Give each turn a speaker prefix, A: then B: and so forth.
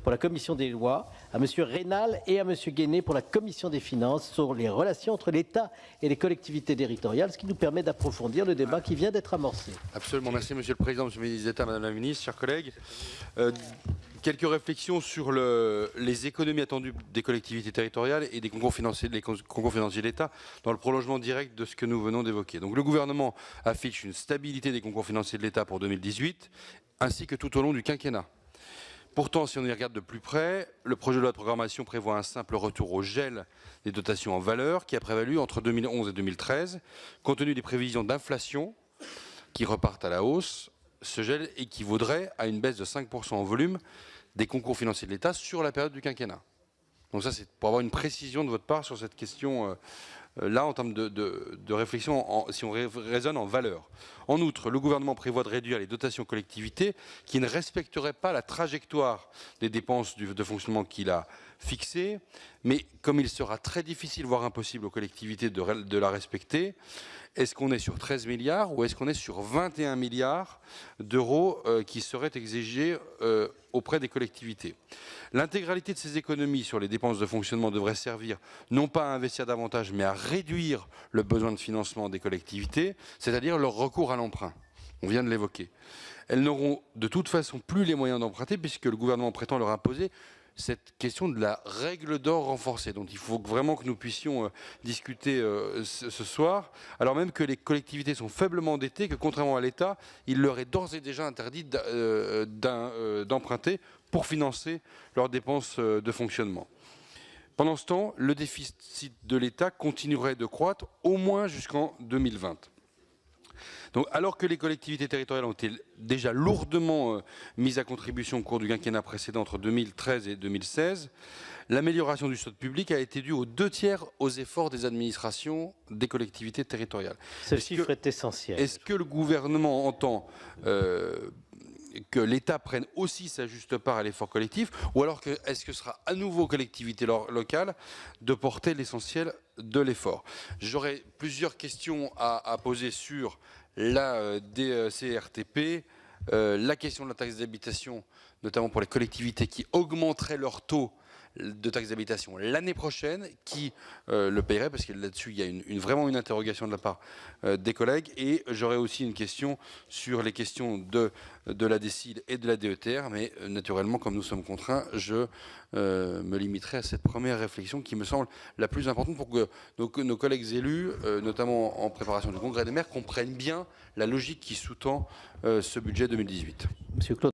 A: Pour la commission des lois, à M. Reynal et à M. Guéné pour la commission des finances sur les relations entre l'État et les collectivités territoriales, ce qui nous permet d'approfondir le débat qui vient d'être amorcé.
B: Absolument, merci Monsieur le Président, Monsieur le ministre d'État, Madame la Ministre, chers collègues. Quelques réflexions sur les économies attendues des collectivités territoriales et des concours financiers de l'État dans le prolongement direct de ce que nous venons d'évoquer. Donc le gouvernement affiche une stabilité des concours financiers de l'État pour 2018 ainsi que tout au long du quinquennat. Pourtant, si on y regarde de plus près, le projet de loi de programmation prévoit un simple retour au gel des dotations en valeur qui a prévalu entre 2011 et 2013. Compte tenu des prévisions d'inflation qui repartent à la hausse, ce gel équivaudrait à une baisse de 5% en volume des concours financiers de l'État sur la période du quinquennat. Donc ça, c'est pour avoir une précision de votre part sur cette question là en termes de réflexion, si on raisonne en valeur. En outre, le gouvernement prévoit de réduire les dotations collectivités qui ne respecteraient pas la trajectoire des dépenses de fonctionnement qu'il a fixée, mais comme il sera très difficile, voire impossible aux collectivités de la respecter, est-ce qu'on est sur 13 milliards ou est-ce qu'on est sur 21 milliards d'euros qui seraient exigés auprès des collectivités? L'intégralité de ces économies sur les dépenses de fonctionnement devrait servir non pas à investir davantage, mais à réduire le besoin de financement des collectivités, c'est-à-dire leur recours à l'emprunt. On vient de l'évoquer. Elles n'auront de toute façon plus les moyens d'emprunter puisque le gouvernement prétend leur imposer cette question de la règle d'or renforcée, dont il faut vraiment que nous puissions discuter ce soir, alors même que les collectivités sont faiblement endettées, que contrairement à l'État, il leur est d'ores et déjà interdit d'emprunter pour financer leurs dépenses de fonctionnement. Pendant ce temps, le déficit de l'État continuerait de croître au moins jusqu'en 2020. Donc, alors que les collectivités territoriales ont été déjà lourdement mises à contribution au cours du quinquennat précédent entre 2013 et 2016, l'amélioration du solde public a été due aux 2/3 aux efforts des administrations des collectivités territoriales.
A: Ce chiffre est essentiel.
B: Est-ce que le gouvernement entend que l'État prenne aussi sa juste part à l'effort collectif, ou alors est-ce que ce sera à nouveau aux collectivités locales de porter l'essentiel de l'effort? J'aurais plusieurs questions à poser sur la DCRTP, la question de la taxe d'habitation, notamment pour les collectivités qui augmenteraient leur taux de taxe d'habitation l'année prochaine, qui le paierait, parce que là-dessus il y a vraiment une interrogation de la part des collègues. Et j'aurais aussi une question sur les questions de la DSIL et de la DETR, mais naturellement comme nous sommes contraints, je me limiterai à cette première réflexion qui me semble la plus importante pour que nos collègues élus, notamment en préparation du Congrès des maires, comprennent bien la logique qui sous-tend ce budget 2018.
A: Monsieur Claude.